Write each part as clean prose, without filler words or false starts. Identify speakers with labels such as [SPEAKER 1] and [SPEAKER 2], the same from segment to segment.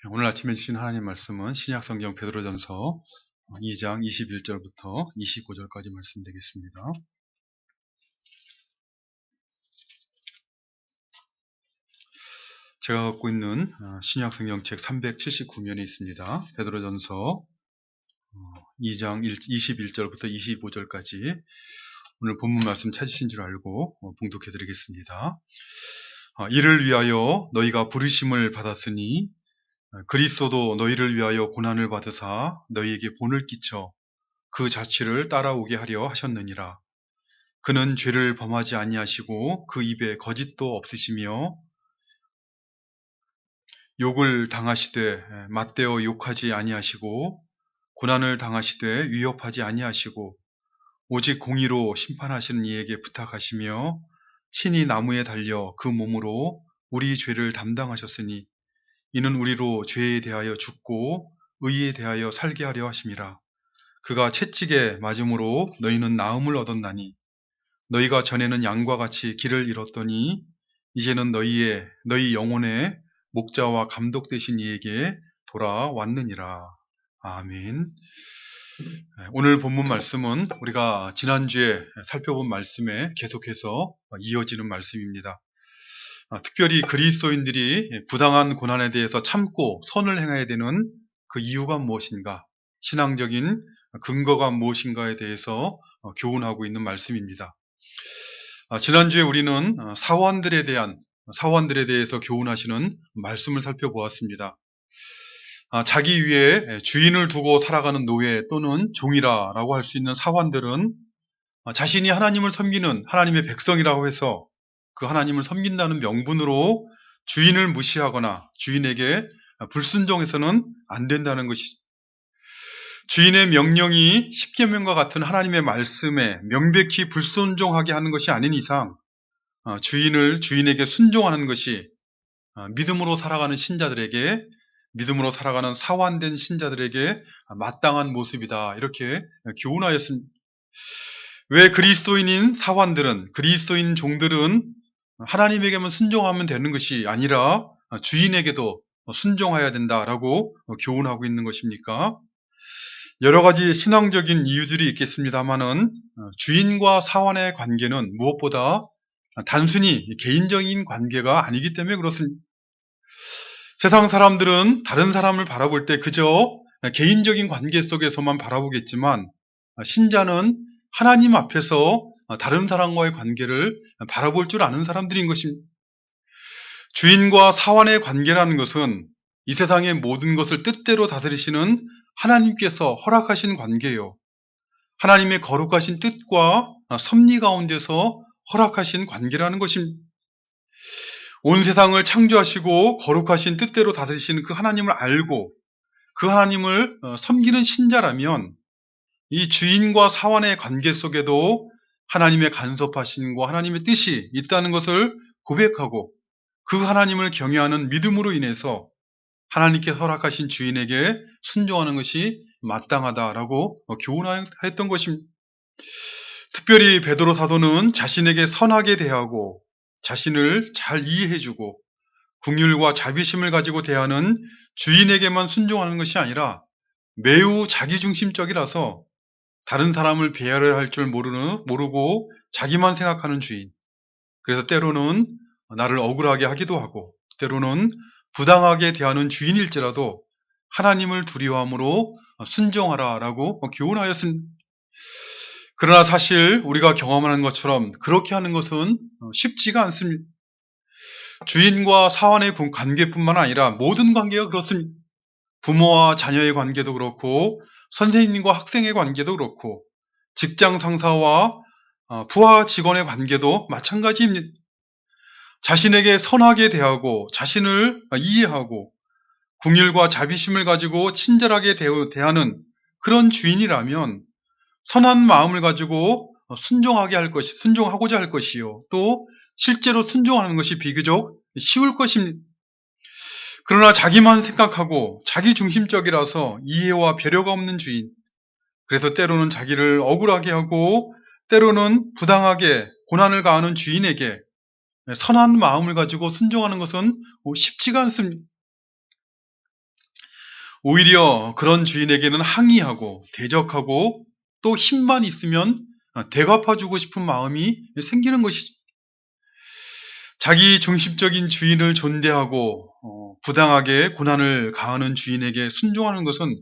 [SPEAKER 1] 오늘 아침에 주신 하나님 말씀은 신약성경 베드로전서 2장 21절부터 25절까지 말씀 되겠습니다. 제가 갖고 있는 신약성경 책 379면에 있습니다. 베드로전서 2장 21절부터 25절까지 오늘 본문 말씀 찾으신 줄 알고 봉독해 드리겠습니다. 이를 위하여 너희가 부르심을 받았으니 그리스도도 너희를 위하여 고난을 받으사 너희에게 본을 끼쳐 그 자취를 따라오게 하려 하셨느니라. 그는 죄를 범하지 아니하시고 그 입에 거짓도 없으시며 욕을 당하시되 맞대어 욕하지 아니하시고 고난을 당하시되 위협하지 아니하시고 오직 공의로 심판하시는 이에게 부탁하시며 친히 나무에 달려 그 몸으로 우리 죄를 담당하셨으니 이는 우리로 죄에 대하여 죽고 의에 대하여 살게 하려 하심이라. 그가 채찍에 맞음으로 너희는 나음을 얻었나니 너희가 전에는 양과 같이 길을 잃었더니 이제는 너희 영혼의 목자와 감독 되신 이에게 돌아왔느니라. 아멘. 오늘 본문 말씀은 우리가 지난주에 살펴본 말씀에 계속해서 이어지는 말씀입니다. 특별히 그리스도인들이 부당한 고난에 대해서 참고 선을 행해야 되는 그 이유가 무엇인가, 신앙적인 근거가 무엇인가에 대해서 교훈하고 있는 말씀입니다. 지난주에 우리는 사원들에 대해서 교훈하시는 말씀을 살펴보았습니다. 자기 위에 주인을 두고 살아가는 노예 또는 종이라고 할 수 있는 사원들은 자신이 하나님을 섬기는 하나님의 백성이라고 해서 그 하나님을 섬긴다는 명분으로 주인을 무시하거나 주인에게 불순종해서는 안 된다는 것이죠. 주인의 명령이 십계명과 같은 하나님의 말씀에 명백히 불순종하게 하는 것이 아닌 이상 주인에게 순종하는 것이 믿음으로 살아가는 신자들에게, 믿음으로 살아가는 사완된 신자들에게 마땅한 모습이다, 이렇게 교훈하였습니다. 왜 그리스도인인 사완들은, 그리스도인 종들은 하나님에게만 순종하면 되는 것이 아니라 주인에게도 순종해야 된다라고 교훈하고 있는 것입니까? 여러 가지 신앙적인 이유들이 있겠습니다만은 주인과 사원의 관계는 무엇보다 단순히 개인적인 관계가 아니기 때문에 그렇습니다. 세상 사람들은 다른 사람을 바라볼 때 그저 개인적인 관계 속에서만 바라보겠지만 신자는 하나님 앞에서 다른 사람과의 관계를 바라볼 줄 아는 사람들인 것입니다. 주인과 사원의 관계라는 것은 이 세상의 모든 것을 뜻대로 다스리시는 하나님께서 허락하신 관계예요. 하나님의 거룩하신 뜻과 섭리 가운데서 허락하신 관계라는 것입니다. 온 세상을 창조하시고 거룩하신 뜻대로 다스리시는 그 하나님을 알고 그 하나님을 섬기는 신자라면 이 주인과 사원의 관계 속에도 하나님의 간섭하심과 하나님의 뜻이 있다는 것을 고백하고 그 하나님을 경외하는 믿음으로 인해서 하나님께 허락하신 주인에게 순종하는 것이 마땅하다라고 교훈하였던 것입니다. 특별히 베드로 사도는 자신에게 선하게 대하고 자신을 잘 이해해주고 긍휼과 자비심을 가지고 대하는 주인에게만 순종하는 것이 아니라 매우 자기중심적이라서 다른 사람을 배려를 할 줄 모르고 자기만 생각하는 주인. 그래서 때로는 나를 억울하게 하기도 하고 때로는 부당하게 대하는 주인일지라도 하나님을 두려워함으로 순종하라라고 교훈하였습니다. 그러나 사실 우리가 경험하는 것처럼 그렇게 하는 것은 쉽지가 않습니다. 주인과 사원의 관계뿐만 아니라 모든 관계가 그렇습니다. 부모와 자녀의 관계도 그렇고 선생님과 학생의 관계도 그렇고 직장 상사와 부하 직원의 관계도 마찬가지입니다. 자신에게 선하게 대하고 자신을 이해하고 긍휼과 자비심을 가지고 친절하게 대하는 그런 주인이라면 선한 마음을 가지고 순종하고자 할 것이요. 또 실제로 순종하는 것이 비교적 쉬울 것입니다. 그러나 자기만 생각하고 자기중심적이라서 이해와 배려가 없는 주인. 그래서 때로는 자기를 억울하게 하고 때로는 부당하게 고난을 가하는 주인에게 선한 마음을 가지고 순종하는 것은 쉽지가 않습니다. 오히려 그런 주인에게는 항의하고 대적하고 또 힘만 있으면 되갚아주고 싶은 마음이 생기는 것이죠. 자기 중심적인 주인을 존대하고 부당하게 고난을 가하는 주인에게 순종하는 것은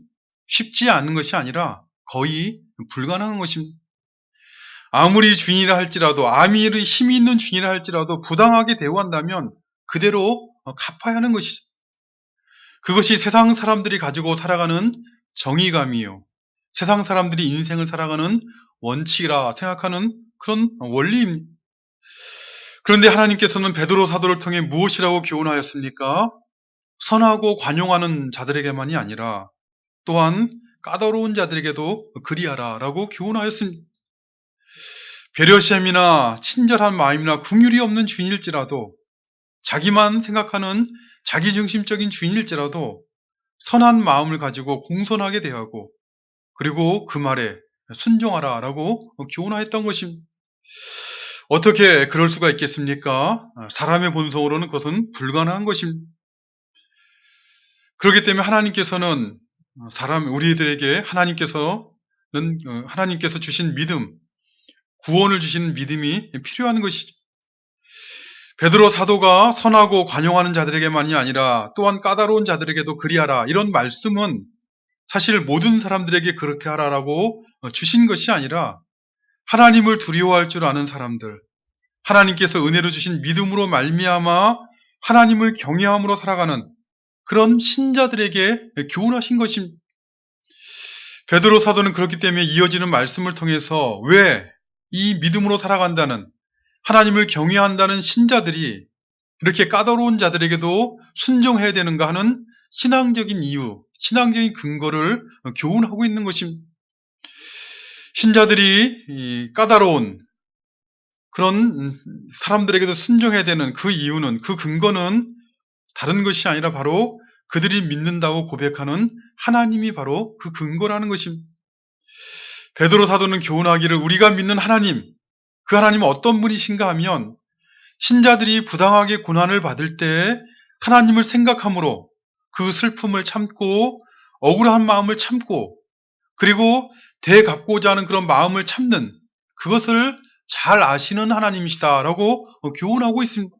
[SPEAKER 1] 쉽지 않은 것이 아니라 거의 불가능한 것입니다. 아무리 주인이라 할지라도, 아무리 힘이 있는 주인이라 할지라도 부당하게 대우한다면 그대로 갚아야 하는 것이죠. 그것이 세상 사람들이 가지고 살아가는 정의감이요, 세상 사람들이 인생을 살아가는 원칙이라 생각하는 그런 원리입니다. 그런데 하나님께서는 베드로 사도를 통해 무엇이라고 교훈하였습니까? 선하고 관용하는 자들에게만이 아니라 또한 까다로운 자들에게도 그리하라 라고 교훈하였습니다. 배려심이나 친절한 마음이나 긍휼이 없는 주인일지라도, 자기만 생각하는 자기중심적인 주인일지라도 선한 마음을 가지고 공손하게 대하고 그리고 그 말에 순종하라 라고 교훈하였던 것입니다. 어떻게 그럴 수가 있겠습니까? 사람의 본성으로는 그것은 불가능한 것입니다. 그렇기 때문에 하나님께서는 우리들에게 하나님께서 주신 믿음, 구원을 주신 믿음이 필요한 것이죠. 베드로 사도가 선하고 관용하는 자들에게만이 아니라 또한 까다로운 자들에게도 그리하라, 이런 말씀은 사실 모든 사람들에게 그렇게 하라라고 주신 것이 아니라 하나님을 두려워할 줄 아는 사람들, 하나님께서 은혜로 주신 믿음으로 말미암아 하나님을 경외함으로 살아가는 그런 신자들에게 교훈하신 것입니다. 베드로 사도는 그렇기 때문에 이어지는 말씀을 통해서 왜 이 믿음으로 살아간다는, 하나님을 경외한다는 신자들이 이렇게 까다로운 자들에게도 순종해야 되는가 하는 신앙적인 이유, 신앙적인 근거를 교훈하고 있는 것입니다. 신자들이 까다로운 그런 사람들에게도 순종해야 되는 그 이유는, 그 근거는 다른 것이 아니라 바로 그들이 믿는다고 고백하는 하나님이 바로 그 근거라는 것입니다. 베드로 사도는 교훈하기를 우리가 믿는 하나님, 그 하나님은 어떤 분이신가 하면 신자들이 부당하게 고난을 받을 때 하나님을 생각함으로 그 슬픔을 참고 억울한 마음을 참고 그리고 되갚고자 하는 그런 마음을 참는 그것을 잘 아시는 하나님이시다라고 교훈하고 있습니다.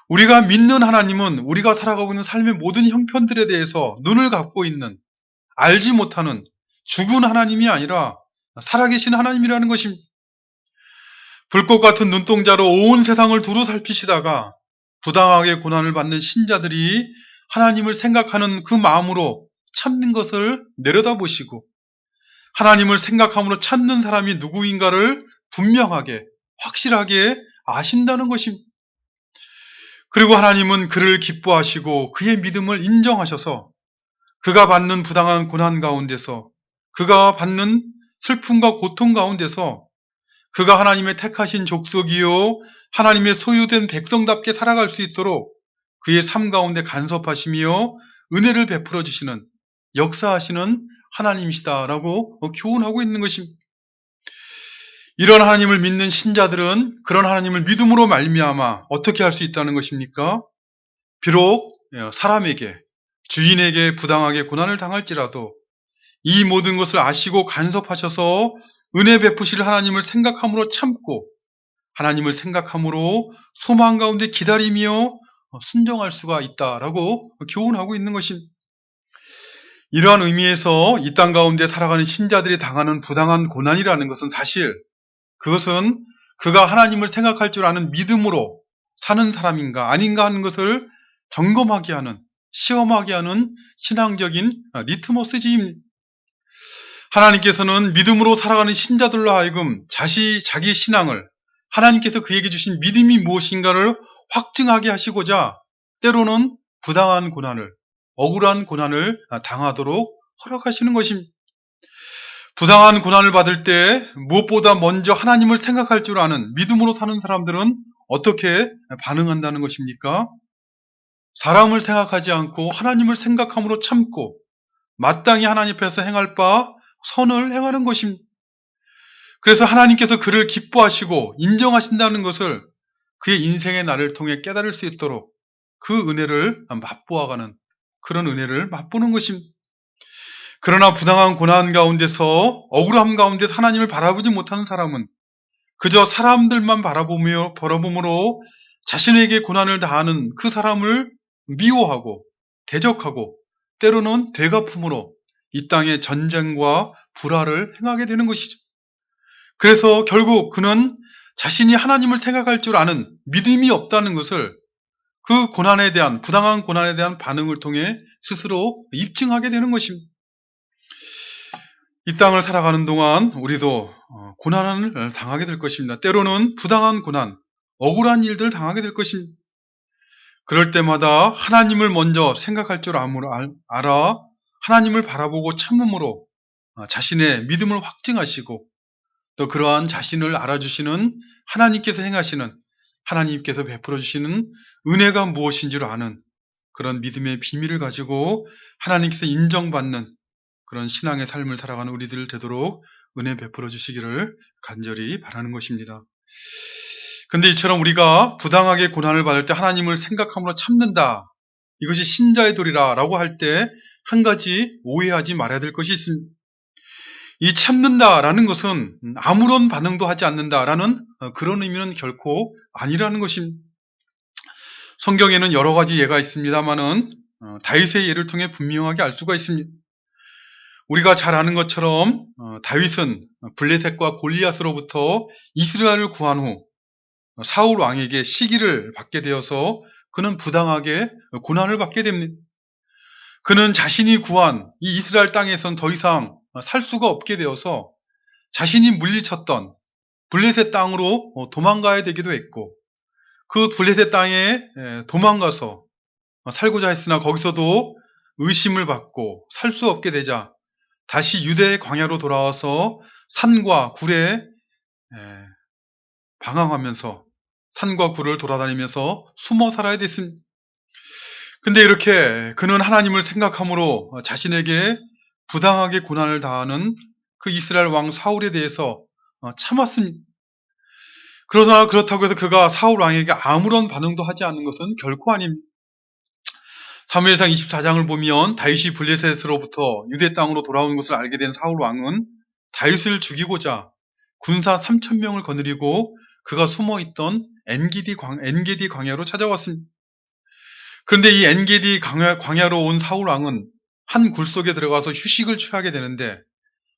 [SPEAKER 1] 우리가 믿는 하나님은 우리가 살아가고 있는 삶의 모든 형편들에 대해서 눈을 감고 있는, 알지 못하는 죽은 하나님이 아니라 살아계신 하나님이라는 것입니다. 불꽃 같은 눈동자로 온 세상을 두루 살피시다가 부당하게 고난을 받는 신자들이 하나님을 생각하는 그 마음으로 참는 것을 내려다보시고 하나님을 생각함으로 참는 사람이 누구인가를 분명하게, 확실하게 아신다는 것입니다. 그리고 하나님은 그를 기뻐하시고 그의 믿음을 인정하셔서 그가 받는 부당한 고난 가운데서, 그가 받는 슬픔과 고통 가운데서 그가 하나님의 택하신 족속이요 하나님의 소유된 백성답게 살아갈 수 있도록 그의 삶 가운데 간섭하시며 은혜를 베풀어 주시는, 역사하시는 하나님이시다라고 교훈하고 있는 것입니다. 이런 하나님을 믿는 신자들은 그런 하나님을 믿음으로 말미암아 어떻게 할 수 있다는 것입니까? 비록 사람에게, 주인에게 부당하게 고난을 당할지라도 이 모든 것을 아시고 간섭하셔서 은혜 베푸실 하나님을 생각함으로 참고 하나님을 생각함으로 소망 가운데 기다리며 순종할 수가 있다라고 교훈하고 있는 것입니다. 이러한 의미에서 이 땅 가운데 살아가는 신자들이 당하는 부당한 고난이라는 것은 사실 그것은 그가 하나님을 생각할 줄 아는 믿음으로 사는 사람인가 아닌가 하는 것을 점검하게 하는, 시험하게 하는 신앙적인 리트머스지입니다. 하나님께서는 믿음으로 살아가는 신자들로 하여금 자기 신앙을, 하나님께서 그에게 주신 믿음이 무엇인가를 확증하게 하시고자 때로는 부당한 고난을, 억울한 고난을 당하도록 허락하시는 것입니다. 부당한 고난을 받을 때 무엇보다 먼저 하나님을 생각할 줄 아는 믿음으로 사는 사람들은 어떻게 반응한다는 것입니까? 사람을 생각하지 않고 하나님을 생각함으로 참고 마땅히 하나님 앞에서 행할 바 선을 행하는 것입니다. 그래서 하나님께서 그를 기뻐하시고 인정하신다는 것을 그의 인생의 날을 통해 깨달을 수 있도록 그 은혜를 맛보아가는 그런 은혜를 맛보는 것입니다. 그러나 부당한 고난 가운데서 억울함 가운데서 하나님을 바라보지 못하는 사람은 그저 사람들만 바라봄으로 자신에게 고난을 다하는 그 사람을 미워하고 대적하고 때로는 되갚음으로 이 땅에 전쟁과 불화를 행하게 되는 것이죠. 그래서 결국 그는 자신이 하나님을 생각할 줄 아는 믿음이 없다는 것을 그 고난에 대한 부당한 고난에 대한 반응을 통해 스스로 입증하게 되는 것입니다. 이 땅을 살아가는 동안 우리도 고난을 당하게 될 것입니다. 때로는 부당한 고난, 억울한 일들을 당하게 될 것입니다. 그럴 때마다 하나님을 먼저 생각할 줄 알아 하나님을 바라보고 참음으로 자신의 믿음을 확증하시고 또 그러한 자신을 알아주시는 하나님께서 행하시는 하나님께서 베풀어 주시는 은혜가 무엇인지를 아는 그런 믿음의 비밀을 가지고 하나님께서 인정받는 그런 신앙의 삶을 살아가는 우리들 되도록 은혜 베풀어 주시기를 간절히 바라는 것입니다. 근데 이처럼 우리가 부당하게 고난을 받을 때 하나님을 생각함으로 참는다. 이것이 신자의 도리라 라고 할 때 한 가지 오해하지 말아야 될 것이 있습니다. 이 참는다라는 것은 아무런 반응도 하지 않는다라는 그런 의미는 결코 아니라는 것입니다. 성경에는 여러 가지 예가 있습니다만은 다윗의 예를 통해 분명하게 알 수가 있습니다. 우리가 잘 아는 것처럼 다윗은 블레셋과 골리앗으로부터 이스라엘을 구한 후 사울 왕에게 시기를 받게 되어서 그는 부당하게 고난을 받게 됩니다. 그는 자신이 구한 이 이스라엘 땅에선 더 이상 살 수가 없게 되어서 자신이 물리쳤던 블레셋 땅으로 도망가야 되기도 했고 그 블레셋 땅에 도망가서 살고자 했으나 거기서도 의심을 받고 살 수 없게 되자 다시 유대의 광야로 돌아와서 산과 굴에 방황하면서 산과 굴을 돌아다니면서 숨어 살아야 됐습니다. 근데 이렇게 그는 하나님을 생각함으로 자신에게 부당하게 고난을 당하는 그 이스라엘 왕 사울에 대해서 참았습니다. 그러나 그렇다고 해서 그가 사울 왕에게 아무런 반응도 하지 않는 것은 결코 아닙니다. 사무엘상 24장을 보면 다윗이 블레셋으로부터 유대 땅으로 돌아온 것을 알게 된 사울 왕은 다윗을 죽이고자 군사 3,000명을 거느리고 그가 숨어있던 엔게디 광야로 찾아왔습니다. 그런데 이 엔게디 광야로 온 사울 왕은 한 굴 속에 들어가서 휴식을 취하게 되는데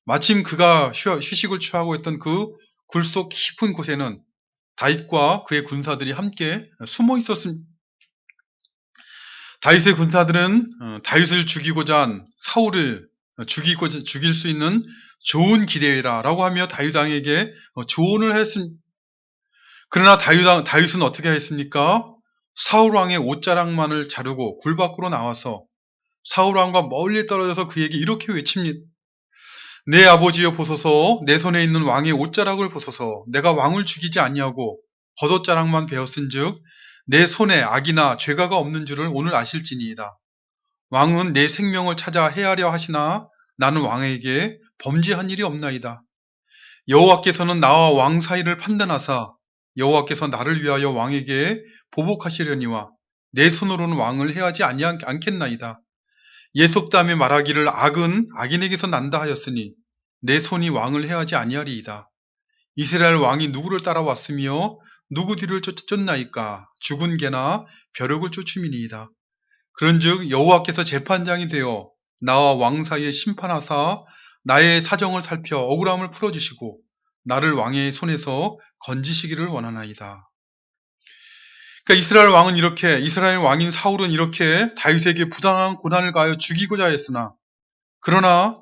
[SPEAKER 1] 마침 그가 휴식을 취하고 있던 그 굴 속 깊은 곳에는 다윗과 그의 군사들이 함께 숨어 있었습니다. 다윗의 군사들은 다윗을 죽이고자 한 사울을 죽일 수 있는 좋은 기회라고 하며 다윗 왕에게 조언을 했습니다. 그러나 다윗은 어떻게 했습니까? 사울 왕의 옷자락만을 자르고 굴 밖으로 나와서 사울 왕과 멀리 떨어져서 그에게 이렇게 외칩니다. 내 아버지여 보소서, 내 손에 있는 왕의 옷자락을 보소서. 내가 왕을 죽이지 아니하고 겉옷자락만 베었은즉 내 손에 악이나 죄가가 없는 줄을 오늘 아실지니이다. 왕은 내 생명을 찾아 해하려 하시나 나는 왕에게 범죄한 일이 없나이다. 여호와께서는 나와 왕 사이를 판단하사 여호와께서 나를 위하여 왕에게 보복하시려니와 내 손으로는 왕을 해하지 않겠나이다. 예속담에 말하기를 악은 악인에게서 난다 하였으니 내 손이 왕을 해하지 아니하리이다. 이스라엘 왕이 누구를 따라왔으며 누구 뒤를 쫓나이까? 죽은 개나 벼룩을 쫓음이니이다. 그런즉 여호와께서 재판장이 되어 나와 왕 사이에 심판하사 나의 사정을 살펴 억울함을 풀어주시고 나를 왕의 손에서 건지시기를 원하나이다. 그러니까 이스라엘 왕인 사울은 이렇게 다윗에게 부당한 고난을 가하여 죽이고자 했으나 그러나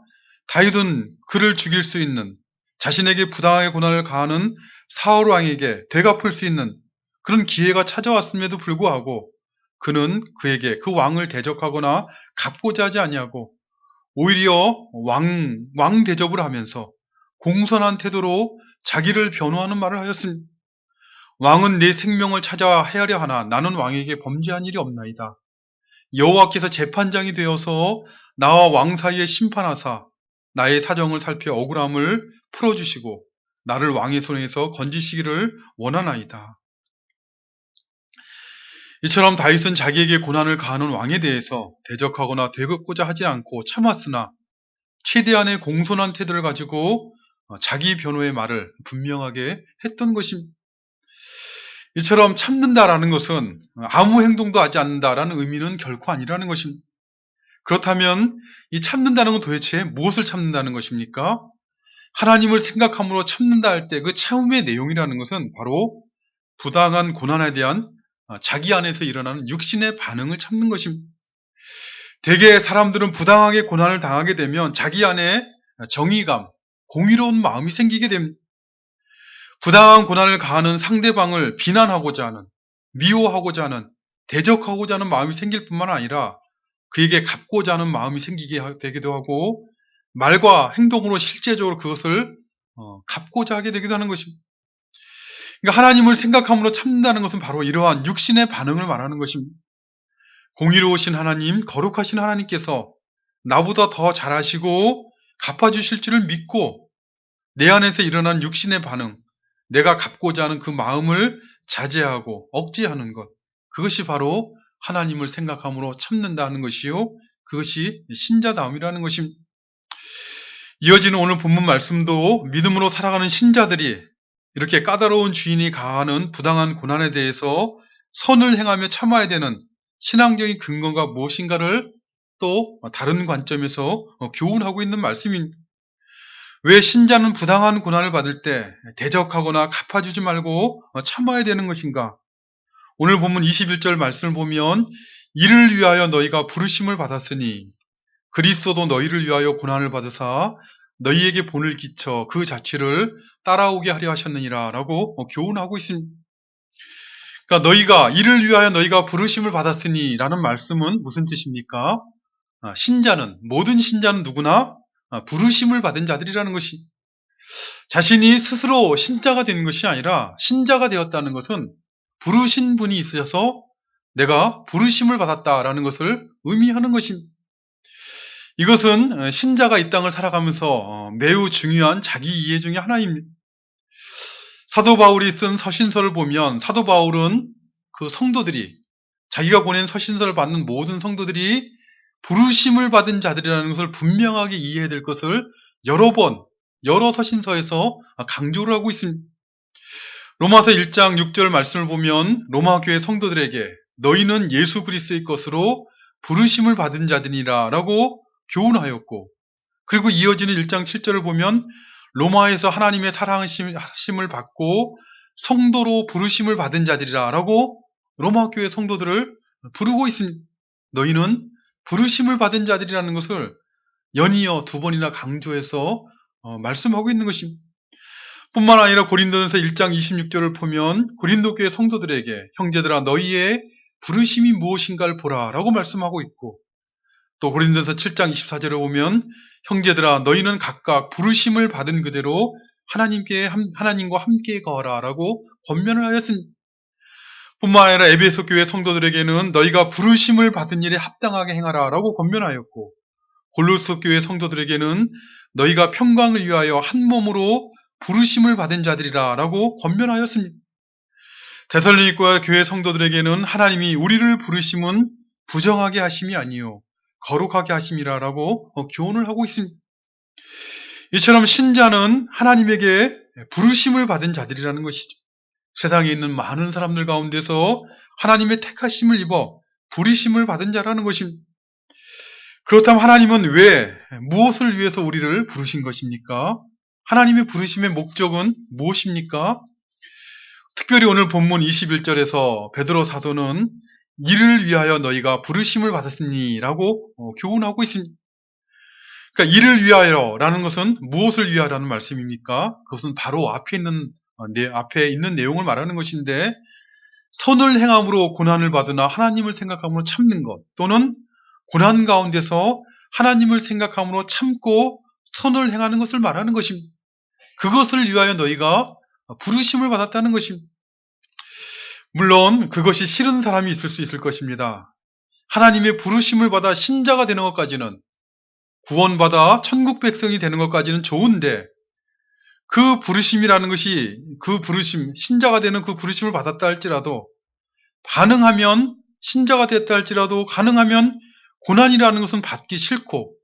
[SPEAKER 1] 다윗은 그를 죽일 수 있는 자신에게 부당하게 고난을 가하는 사울 왕에게 되갚을 수 있는 그런 기회가 찾아왔음에도 불구하고 그는 그에게 그 왕을 대적하거나 갚고자 하지 아니하고 오히려 왕 대접을 하면서 공손한 태도로 자기를 변호하는 말을 하였습니다. 왕은 내 생명을 찾아 헤아려 하나 나는 왕에게 범죄한 일이 없나이다. 여호와께서 재판장이 되어서 나와 왕 사이에 심판하사 나의 사정을 살펴 억울함을 풀어주시고 나를 왕의 손에서 건지시기를 원하나이다. 이처럼 다윗은 자기에게 고난을 가하는 왕에 대해서 대적하거나 되갚고자 하지 않고 참았으나 최대한의 공손한 태도를 가지고 자기 변호의 말을 분명하게 했던 것입니다. 이처럼 참는다라는 것은 아무 행동도 하지 않는다라는 의미는 결코 아니라는 것입니다. 그렇다면 이 참는다는 건 도대체 무엇을 참는다는 것입니까? 하나님을 생각함으로 참는다 할 때 그 참음의 내용이라는 것은 바로 부당한 고난에 대한 자기 안에서 일어나는 육신의 반응을 참는 것입니다. 대개 사람들은 부당하게 고난을 당하게 되면 자기 안에 정의감, 공의로운 마음이 생기게 됩니다. 부당한 고난을 가하는 상대방을 비난하고자 하는, 미워하고자 하는, 대적하고자 하는 마음이 생길 뿐만 아니라 그에게 갚고자 하는 마음이 생기게 되기도 하고 말과 행동으로 실제적으로 그것을 갚고자 하게 되기도 하는 것입니다. 그러니까 하나님을 생각함으로 참는다는 것은 바로 이러한 육신의 반응을 말하는 것입니다. 공의로우신 하나님, 거룩하신 하나님께서 나보다 더 잘하시고 갚아주실 줄을 믿고 내 안에서 일어난 육신의 반응, 내가 갚고자 하는 그 마음을 자제하고 억제하는 것, 그것이 바로 하나님을 생각함으로 참는다는 것이요, 그것이 신자다움이라는 것입니다. 이어지는 오늘 본문 말씀도 믿음으로 살아가는 신자들이 이렇게 까다로운 주인이 가하는 부당한 고난에 대해서 선을 행하며 참아야 되는 신앙적인 근거가 무엇인가를 또 다른 관점에서 교훈하고 있는 말씀입니다. 왜 신자는 부당한 고난을 받을 때 대적하거나 갚아주지 말고 참아야 되는 것인가? 오늘 본문 21절 말씀을 보면 이를 위하여 너희가 부르심을 받았으니 그리스도도 너희를 위하여 고난을 받으사 너희에게 본을 끼쳐 그 자취를 따라오게 하려 하셨느니라 라고 교훈하고 있습니다. 그러니까 너희가 이를 위하여 너희가 부르심을 받았으니 라는 말씀은 무슨 뜻입니까? 신자는, 모든 신자는 누구나 부르심을 받은 자들이라는 것이, 자신이 스스로 신자가 된 것이 아니라 신자가 되었다는 것은 부르신 분이 있으셔서 내가 부르심을 받았다라는 것을 의미하는 것입니다. 이것은 신자가 이 땅을 살아가면서 매우 중요한 자기 이해 중에 하나입니다. 사도 바울이 쓴 서신서를 보면 사도 바울은 그 성도들이, 자기가 보낸 서신서를 받는 모든 성도들이 부르심을 받은 자들이라는 것을 분명하게 이해해야 될 것을 여러 서신서에서 강조를 하고 있습니다. 로마서 1장 6절 말씀을 보면 로마 교회 성도들에게 너희는 예수 그리스도의 것으로 부르심을 받은 자들이라 라고 교훈하였고, 그리고 이어지는 1장 7절을 보면 로마에서 하나님의 사랑하심을 받고 성도로 부르심을 받은 자들이라 라고 로마 교회 성도들을 부르고 있습니다. 너희는 부르심을 받은 자들이라는 것을 연이어 두 번이나 강조해서 말씀하고 있는 것입니다. 뿐만 아니라 고린도전서 1장 26절을 보면 고린도 교회 성도들에게 형제들아 너희의 부르심이 무엇인가를 보라 라고 말씀하고 있고, 또 고린도전서 7장 24절에 보면 형제들아 너희는 각각 부르심을 받은 그대로 하나님과 함께 거하라 라고 권면을 하였습니다. 뿐만 아니라 에베소 교회 성도들에게는 너희가 부르심을 받은 일에 합당하게 행하라 라고 권면하였고, 골로새 교회 성도들에게는 너희가 평강을 위하여 한 몸으로 부르심을 받은 자들이라 라고 권면하였습니다. 데살로니가 교회 성도들에게는 하나님이 우리를 부르심은 부정하게 하심이 아니요 거룩하게 하심이라 라고 교훈을 하고 있습니다. 이처럼 신자는 하나님에게 부르심을 받은 자들이라는 것이죠. 세상에 있는 많은 사람들 가운데서 하나님의 택하심을 입어 부르심을 받은 자라는 것입니다. 그렇다면 하나님은 무엇을 위해서 우리를 부르신 것입니까? 하나님의 부르심의 목적은 무엇입니까? 특별히 오늘 본문 21절에서 베드로 사도는 이를 위하여 너희가 부르심을 받았으니 라고 교훈하고 있습니다. 그러니까 이를 위하여 라는 것은 무엇을 위하여라는 말씀입니까? 그것은 바로 앞에 있는 내용을 말하는 것인데, 선을 행함으로 고난을 받으나 하나님을 생각함으로 참는 것, 또는 고난 가운데서 하나님을 생각함으로 참고 선을 행하는 것을 말하는 것입니다. 그것을 위하여 너희가 부르심을 받았다는 것입니다. 물론 그것이 싫은 사람이 있을 수 있을 것입니다. 하나님의 부르심을 받아 신자가 되는 것까지는, 구원받아 천국 백성이 되는 것까지는 좋은데, 그 부르심이라는 것이, 그 부르심, 신자가 되는 그 부르심을 받았다 할지라도 가능하면 신자가 됐다 할지라도 가능하면 고난이라는 것은 받기 싫고,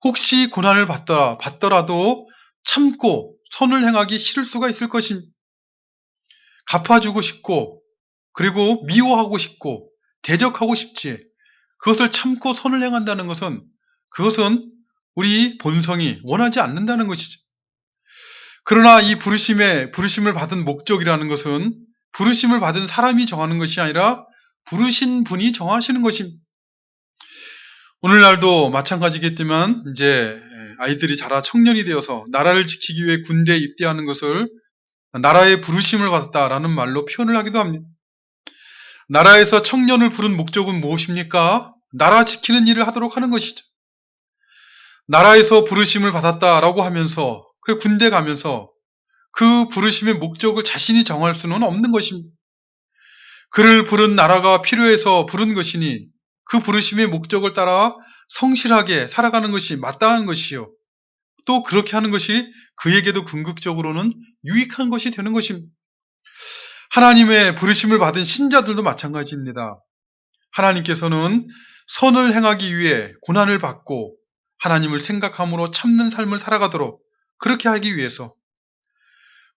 [SPEAKER 1] 혹시 고난을 받더라도 참고 선을 행하기 싫을 수가 있을 것입니다. 갚아주고 싶고, 그리고 미워하고 싶고, 대적하고 싶지. 그것을 참고 선을 행한다는 것은, 그것은 우리 본성이 원하지 않는다는 것이죠. 그러나 이 부르심을 받은 목적이라는 것은 부르심을 받은 사람이 정하는 것이 아니라 부르신 분이 정하시는 것입니다. 오늘날도 마찬가지겠지만 이제 아이들이 자라 청년이 되어서 나라를 지키기 위해 군대에 입대하는 것을 나라의 부르심을 받았다라는 말로 표현을 하기도 합니다. 나라에서 청년을 부른 목적은 무엇입니까? 나라 지키는 일을 하도록 하는 것이죠. 나라에서 부르심을 받았다라고 하면서 그 군대 가면서 그 부르심의 목적을 자신이 정할 수는 없는 것입니다. 그를 부른 나라가 필요해서 부른 것이니 그 부르심의 목적을 따라 성실하게 살아가는 것이 마땅한 것이요. 또 그렇게 하는 것이 그에게도 궁극적으로는 유익한 것이 되는 것입니다. 하나님의 부르심을 받은 신자들도 마찬가지입니다. 하나님께서는 선을 행하기 위해 고난을 받고 하나님을 생각함으로 참는 삶을 살아가도록 그렇게 하기 위해서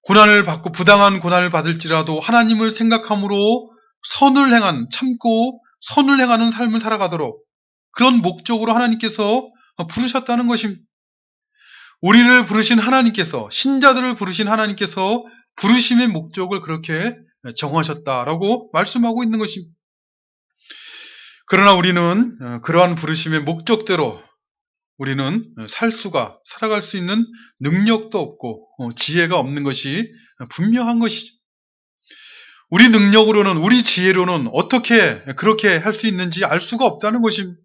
[SPEAKER 1] 고난을 받고 부당한 고난을 받을지라도 하나님을 생각함으로 참고 선을 행하는 삶을 살아가도록 그런 목적으로 하나님께서 부르셨다는 것입니다. 우리를 부르신 하나님께서, 신자들을 부르신 하나님께서 부르심의 목적을 그렇게 정하셨다라고 말씀하고 있는 것입니다. 그러나 우리는 그러한 부르심의 목적대로 우리는 살아갈 수 있는 능력도 없고 지혜가 없는 것이 분명한 것이죠. 우리 능력으로는, 우리 지혜로는 어떻게 그렇게 할 수 있는지 알 수가 없다는 것입니다.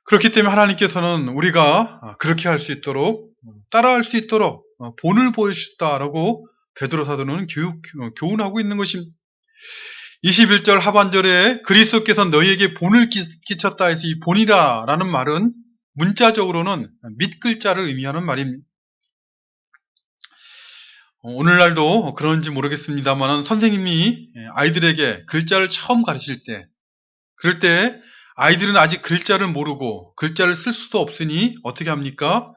[SPEAKER 1] 그렇기 때문에 하나님께서는 우리가 그렇게 할 수 있도록, 따라할 수 있도록 본을 보여주셨다라고 베드로 사도는 교훈하고 있는 것입니다. 21절 하반절에 그리스도께서 너희에게 본을 끼쳤다 해서 이 본이라 라는 말은 문자적으로는 밑글자를 의미하는 말입니다. 오늘날도 그런지 모르겠습니다만 선생님이 아이들에게 글자를 처음 가르칠 때, 그럴 때 아이들은 아직 글자를 모르고 글자를 쓸 수도 없으니 어떻게 합니까?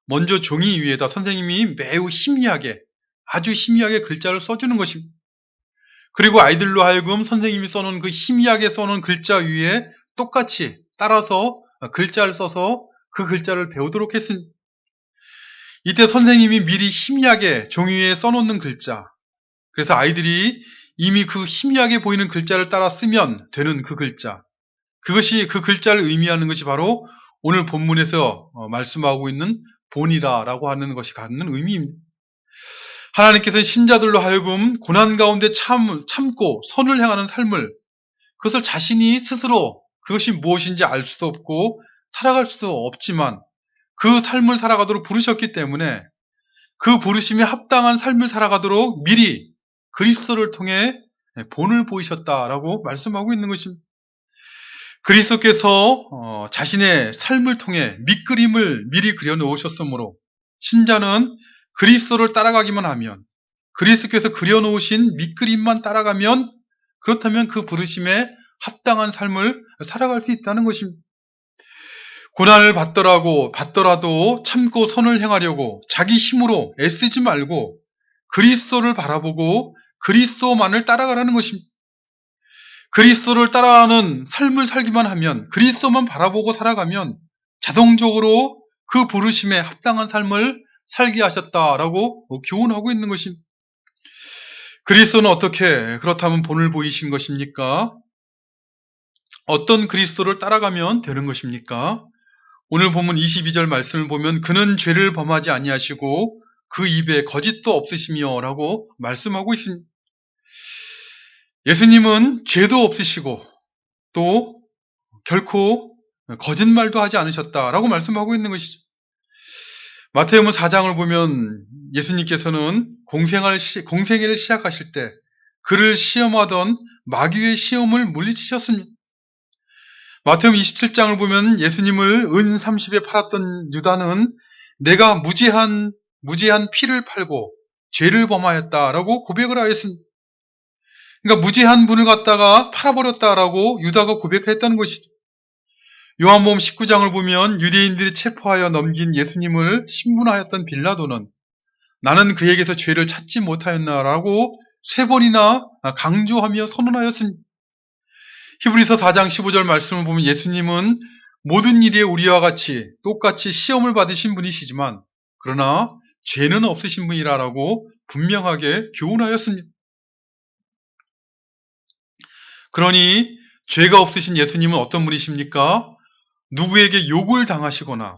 [SPEAKER 1] 먼저 종이 위에다 선생님이 매우 희미하게, 아주 희미하게 글자를 써주는 것입니다. 그리고 아이들로 하여금 선생님이 써놓은 그 희미하게 써놓은 글자 위에 똑같이 따라서 글자를 써서 그 글자를 배우도록 했습니다. 이때 선생님이 미리 희미하게 종이 위에 써놓는 글자, 그래서 아이들이 이미 그 희미하게 보이는 글자를 따라 쓰면 되는 그 글자, 그것이 그 글자를 의미하는 것이 바로 오늘 본문에서 말씀하고 있는 본이라라고 하는 것이 갖는 의미입니다. 하나님께서는 신자들로 하여금 고난 가운데 참고 선을 행하는 삶을, 그것을 자신이 스스로 그것이 무엇인지 알 수도 없고 살아갈 수도 없지만 그 삶을 살아가도록 부르셨기 때문에 그 부르심에 합당한 삶을 살아가도록 미리 그리스도를 통해 본을 보이셨다라고 말씀하고 있는 것입니다. 그리스도께서 자신의 삶을 통해 밑그림을 미리 그려놓으셨으므로 신자는 그리스도를 따라가기만 하면, 그리스도께서 그려놓으신 밑그림만 따라가면, 그렇다면 그 부르심에 합당한 삶을 살아갈 수 있다는 것입니다. 고난을 받더라도 참고 선을 행하려고 자기 힘으로 애쓰지 말고 그리스도를 바라보고 그리스도만을 따라가라는 것입니다. 그리스도를 따라가는 삶을 살기만 하면, 그리스도만 바라보고 살아가면 자동적으로 그 부르심에 합당한 삶을 살게 하셨다라고 교훈하고 있는 것입니다. 그리스도는 어떻게 그렇다면 본을 보이신 것입니까? 어떤 그리스도를 따라가면 되는 것입니까? 오늘 본문 22절 말씀을 보면 그는 죄를 범하지 아니하시고 그 입에 거짓도 없으시며 라고 말씀하고 있습니다. 예수님은 죄도 없으시고 또 결코 거짓말도 하지 않으셨다라고 말씀하고 있는 것이죠. 마태복음 4장을 보면 예수님께서는 공생애를 시작하실 때 그를 시험하던 마귀의 시험을 물리치셨습니다. 마태복음 27장을 보면 예수님을 은 30에 팔았던 유다는 내가 무지한 피를 팔고 죄를 범하였다라고 고백을 하였습니다. 그러니까 무죄한 분을 갖다가 팔아버렸다라고 유다가 고백했다는 것이죠. 요한복음 19장을 보면 유대인들이 체포하여 넘긴 예수님을 신문하였던 빌라도는 나는 그에게서 죄를 찾지 못하였나라고 3번이나 강조하며 선언하였습니다. 히브리서 4장 15절 말씀을 보면 예수님은 모든 일에 우리와 같이 똑같이 시험을 받으신 분이시지만 그러나 죄는 없으신 분이라고 분명하게 교훈하였습니다. 그러니 죄가 없으신 예수님은 어떤 분이십니까? 누구에게 욕을 당하시거나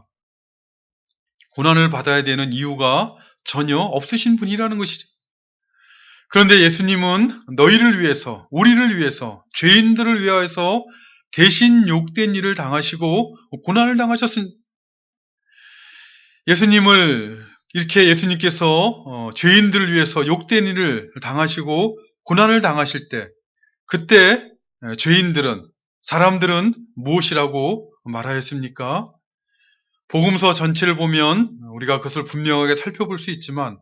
[SPEAKER 1] 고난을 받아야 되는 이유가 전혀 없으신 분이라는 것이죠. 그런데 예수님은 너희를 위해서, 우리를 위해서, 죄인들을 위하여서 대신 욕된 일을 당하시고 고난을 당하셨습니다. 예수님께서 죄인들을 위해서 욕된 일을 당하시고 고난을 당하실 때 그때 죄인들은, 사람들은 무엇이라고 말하였습니까? 복음서 전체를 보면 우리가 그것을 분명하게 살펴볼 수 있지만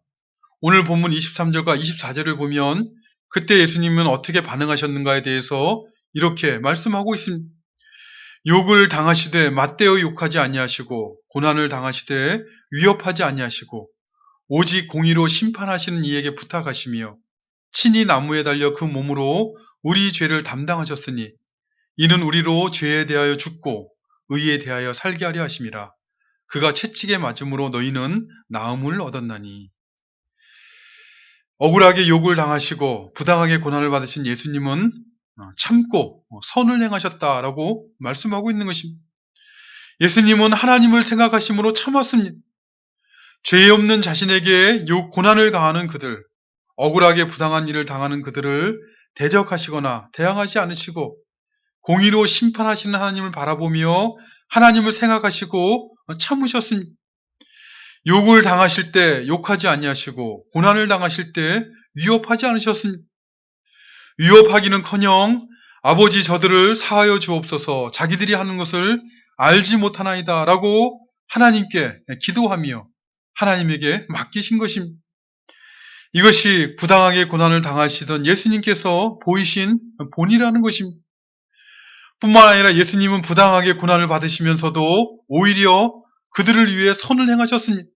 [SPEAKER 1] 오늘 본문 23절과 24절을 보면 그때 예수님은 어떻게 반응하셨는가에 대해서 이렇게 말씀하고 있습니다. 욕을 당하시되 맞대어 욕하지 아니하시고 고난을 당하시되 위협하지 아니하시고 오직 공의로 심판하시는 이에게 부탁하시며 친히 나무에 달려 그 몸으로 우리 죄를 담당하셨으니 이는 우리로 죄에 대하여 죽고 의에 대하여 살게 하려 하심이라. 그가 채찍에 맞음으로 너희는 나음을 얻었나니. 억울하게 욕을 당하시고 부당하게 고난을 받으신 예수님은 참고 선을 행하셨다라고 말씀하고 있는 것입니다. 예수님은 하나님을 생각하심으로 참았습니다. 죄 없는 자신에게 고난을 가하는 그들, 억울하게 부당한 일을 당하는 그들을 대적하시거나 대항하지 않으시고 공의로 심판하시는 하나님을 바라보며 하나님을 생각하시고 참으셨습니다. 욕을 당하실 때 욕하지 아니하시고 고난을 당하실 때 위협하지 않으셨습니다. 위협하기는커녕 아버지 저들을 사하여 주옵소서 자기들이 하는 것을 알지 못하나이다 라고 하나님께 기도하며 하나님에게 맡기신 것입니다. 이것이 부당하게 고난을 당하시던 예수님께서 보이신 본이라는 것입니다. 뿐만 아니라 예수님은 부당하게 고난을 받으시면서도 오히려 그들을 위해 선을 행하셨습니다.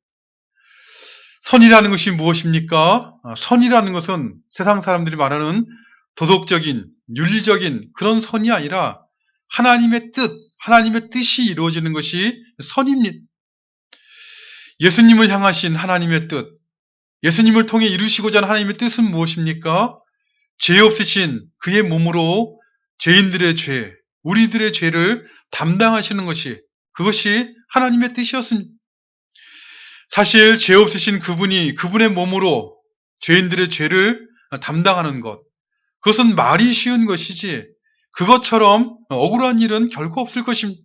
[SPEAKER 1] 선이라는 것이 무엇입니까? 선이라는 것은 세상 사람들이 말하는 도덕적인, 윤리적인 그런 선이 아니라 하나님의 뜻이 이루어지는 것이 선입니다. 예수님을 향하신 하나님의 뜻, 예수님을 통해 이루시고자 하는 하나님의 뜻은 무엇입니까? 죄 없으신 그의 몸으로 죄인들의 죄, 우리들의 죄를 담당하시는 것이 그것이 하나님의 뜻이었습니다. 사실 죄 없으신 그분이 그분의 몸으로 죄인들의 죄를 담당하는 것, 그것은 말이 쉬운 것이지 그것처럼 억울한 일은 결코 없을 것입니다.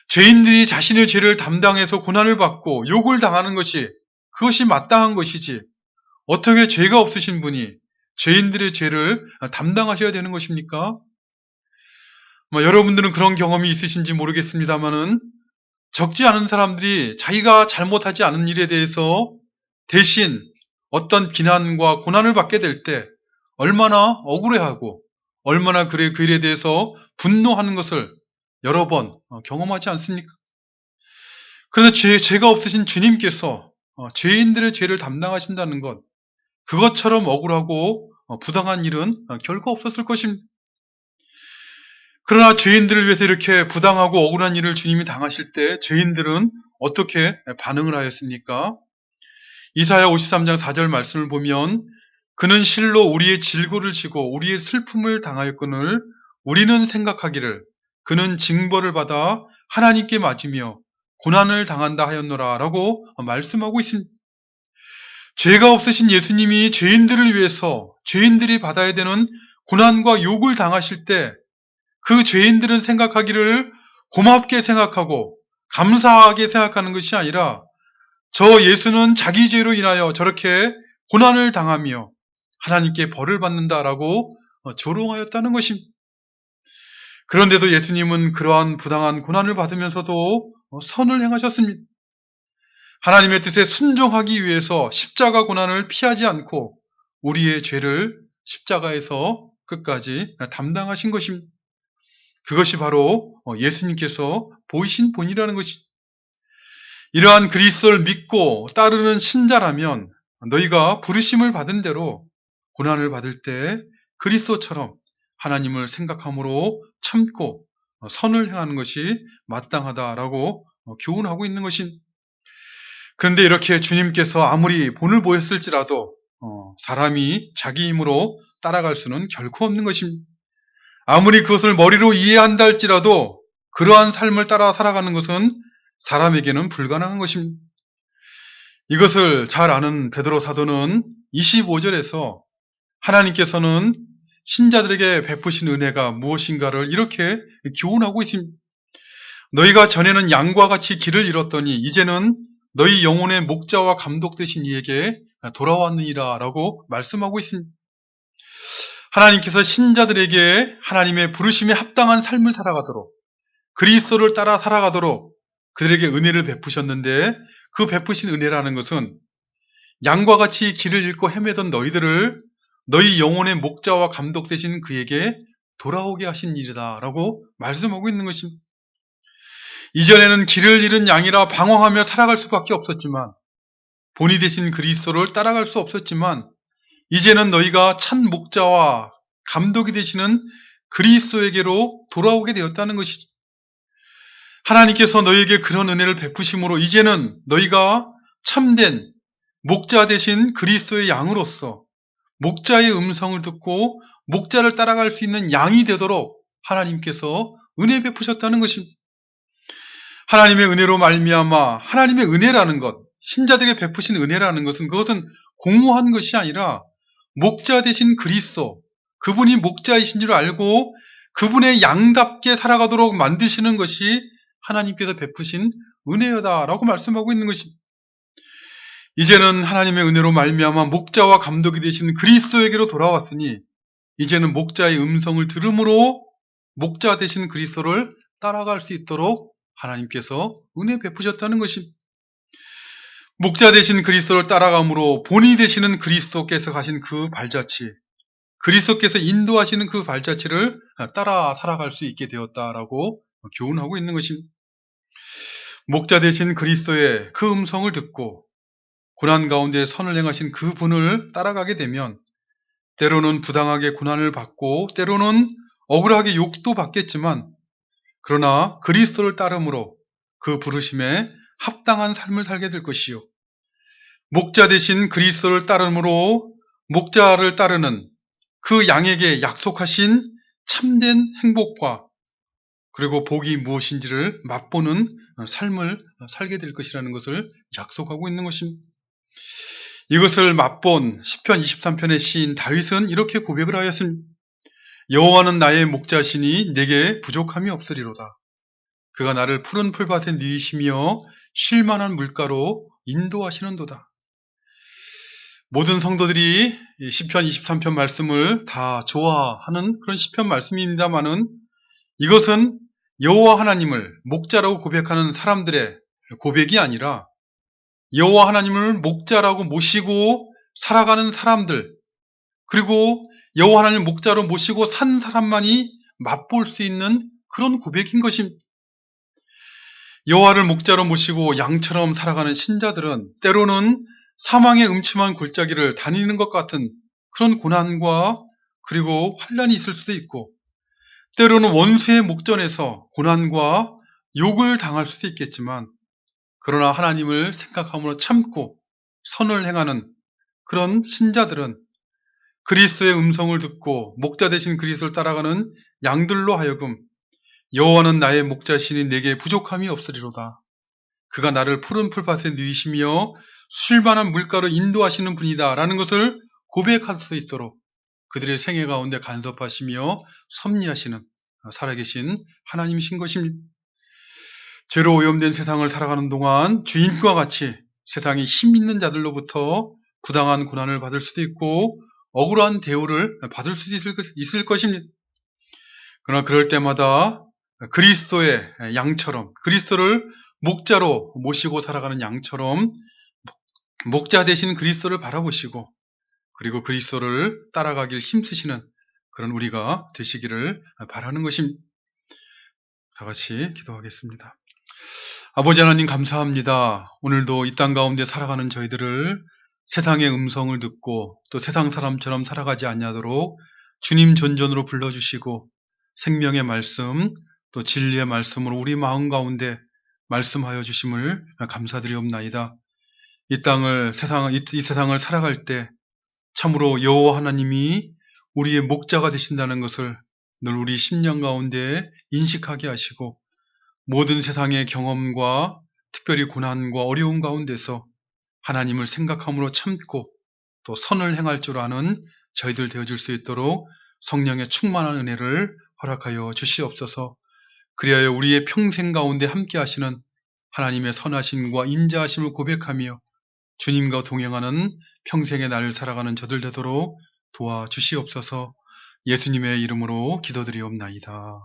[SPEAKER 1] 죄인들이 자신의 죄를 담당해서 고난을 받고 욕을 당하는 것이 그것이 마땅한 것이지 어떻게 죄가 없으신 분이 죄인들의 죄를 담당하셔야 되는 것입니까? 여러분들은 그런 경험이 있으신지 모르겠습니다만은 적지 않은 사람들이 자기가 잘못하지 않은 일에 대해서 대신 어떤 비난과 고난을 받게 될 때 얼마나 억울해하고 얼마나 그 일에 대해서 분노하는 것을 여러 번 경험하지 않습니까? 그런데 죄가 없으신 주님께서 죄인들의 죄를 담당하신다는 것, 그것처럼 억울하고 부당한 일은 결코 없었을 것입니다. 그러나 죄인들을 위해서 이렇게 부당하고 억울한 일을 주님이 당하실 때 죄인들은 어떻게 반응을 하였습니까? 이사야 53장 4절 말씀을 보면 그는 실로 우리의 질고를 지고 우리의 슬픔을 당하였거늘 우리는 생각하기를 그는 징벌을 받아 하나님께 맞으며 고난을 당한다 하였노라 라고 말씀하고 있습니다. 죄가 없으신 예수님이 죄인들을 위해서 죄인들이 받아야 되는 고난과 욕을 당하실 때 그 죄인들은 생각하기를 고맙게 생각하고 감사하게 생각하는 것이 아니라 저 예수는 자기 죄로 인하여 저렇게 고난을 당하며 하나님께 벌을 받는다라고 조롱하였다는 것입니다. 그런데도 예수님은 그러한 부당한 고난을 받으면서도 선을 행하셨습니다. 하나님의 뜻에 순종하기 위해서 십자가 고난을 피하지 않고 우리의 죄를 십자가에서 끝까지 담당하신 것입니다. 그것이 바로 예수님께서 보이신 본이라는 것이. 이러한 그리스도를 믿고 따르는 신자라면 너희가 부르심을 받은 대로 고난을 받을 때 그리스도처럼 하나님을 생각함으로 참고 선을 행하는 것이 마땅하다라고 교훈하고 있는 것입니다. 그런데 이렇게 주님께서 아무리 본을 보였을지라도 사람이 자기 힘으로 따라갈 수는 결코 없는 것입니다. 아무리 그것을 머리로 이해한다 할지라도 그러한 삶을 따라 살아가는 것은 사람에게는 불가능한 것입니다. 이것을 잘 아는 베드로 사도는 25절에서 하나님께서는 신자들에게 베푸신 은혜가 무엇인가를 이렇게 교훈하고 있습니다. 너희가 전에는 양과 같이 길을 잃었더니 이제는 너희 영혼의 목자와 감독 되신 이에게 돌아왔느니라 라고 말씀하고 있습니다. 하나님께서 신자들에게 하나님의 부르심에 합당한 삶을 살아가도록 그리스도를 따라 살아가도록 그들에게 은혜를 베푸셨는데 그 베푸신 은혜라는 것은 양과 같이 길을 잃고 헤매던 너희들을 너희 영혼의 목자와 감독 되신 그에게 돌아오게 하신 일이다 라고 말씀하고 있는 것입니다. 이전에는 길을 잃은 양이라 방황하며 살아갈 수밖에 없었지만 본이 되신 그리스도를 따라갈 수 없었지만 이제는 너희가 참 목자와 감독이 되시는 그리스도에게로 돌아오게 되었다는 것이죠. 하나님께서 너희에게 그런 은혜를 베푸심으로 이제는 너희가 참된 목자 되신 그리스도의 양으로서 목자의 음성을 듣고 목자를 따라갈 수 있는 양이 되도록 하나님께서 은혜 베푸셨다는 것입니다. 하나님의 은혜로 말미암아 하나님의 은혜라는 것, 신자들에게 베푸신 은혜라는 것은 그것은 공모한 것이 아니라 목자 되신 그리스도, 그분이 목자이신 줄 알고 그분의 양답게 살아가도록 만드시는 것이 하나님께서 베푸신 은혜여다라고 말씀하고 있는 것입니다. 이제는 하나님의 은혜로 말미암아 목자와 감독이 되신 그리스도에게로 돌아왔으니 이제는 목자의 음성을 들음으로 목자 되신 그리스도를 따라갈 수 있도록 하나님께서 은혜 베푸셨다는 것입니다. 목자 되신 그리스도를 따라감으로 본이 되시는 그리스도께서 가신 그 발자취, 그리스도께서 인도하시는 그 발자취를 따라 살아갈 수 있게 되었다라고 교훈하고 있는 것입니다. 목자 되신 그리스도의 그 음성을 듣고 고난 가운데 선을 행하신 그 분을 따라가게 되면 때로는 부당하게 고난을 받고 때로는 억울하게 욕도 받겠지만 그러나 그리스도를 따름으로 그 부르심에 합당한 삶을 살게 될 것이요. 목자 되신 그리스도를 따름으로 목자를 따르는 그 양에게 약속하신 참된 행복과 그리고 복이 무엇인지를 맛보는 삶을 살게 될 것이라는 것을 약속하고 있는 것입니다. 이것을 맛본 시편 23편의 시인 다윗은 이렇게 고백을 하였습니다. 여호와는 나의 목자시니 내게 부족함이 없으리로다. 그가 나를 푸른 풀밭에 누이시며 쉴만한 물가로 인도하시는도다. 모든 성도들이 시편 23편 말씀을 다 좋아하는 그런 시편 말씀입니다만은 이것은 여호와 하나님을 목자라고 고백하는 사람들의 고백이 아니라 여호와 하나님을 목자라고 모시고 살아가는 사람들, 그리고 여호와 하나님을 목자로 모시고 산 사람만이 맛볼 수 있는 그런 고백인 것입니다. 여호와를 목자로 모시고 양처럼 살아가는 신자들은 때로는 사망의 음침한 골짜기를 다니는 것 같은 그런 고난과 그리고 환난이 있을 수도 있고 때로는 원수의 목전에서 고난과 욕을 당할 수도 있겠지만 그러나 하나님을 생각함으로 참고 선을 행하는 그런 신자들은 그리스도의 음성을 듣고 목자 되신 그리스도를 따라가는 양들로 하여금 여호와는 나의 목자시니 내게 부족함이 없으리로다. 그가 나를 푸른 풀밭에 누이시며 쉴만한 물가로 인도하시는 분이다 라는 것을 고백할 수 있도록 그들의 생애 가운데 간섭하시며 섭리하시는 살아계신 하나님이신 것입니다. 죄로 오염된 세상을 살아가는 동안 주인과 같이 세상에 힘 있는 자들로부터 부당한 고난을 받을 수도 있고 억울한 대우를 받을 수도 있을 것입니다. 그러나 그럴 때마다 그리스도의 양처럼 그리스도를 목자로 모시고 살아가는 양처럼 목자 되신 그리스도를 바라보시고 그리고 그리스도를 따라가길 힘쓰시는 그런 우리가 되시기를 바라는 것입니다. 다 같이 기도하겠습니다. 아버지 하나님 감사합니다. 오늘도 이 땅 가운데 살아가는 저희들을 세상의 음성을 듣고 또 세상 사람처럼 살아가지 아니하도록 주님 존전으로 불러주시고 생명의 말씀 또 진리의 말씀으로 우리 마음 가운데 말씀하여 주심을 감사드리옵나이다. 이 세상을 살아갈 때 참으로 여호와 하나님이 우리의 목자가 되신다는 것을 늘 우리 심령 가운데 인식하게 하시고 모든 세상의 경험과 특별히 고난과 어려움 가운데서 하나님을 생각함으로 참고 또 선을 행할 줄 아는 저희들 되어줄 수 있도록 성령의 충만한 은혜를 허락하여 주시옵소서. 그리하여 우리의 평생 가운데 함께 하시는 하나님의 선하심과 인자하심을 고백하며 주님과 동행하는 평생의 날을 살아가는 저들 되도록 도와주시옵소서. 예수님의 이름으로 기도드리옵나이다.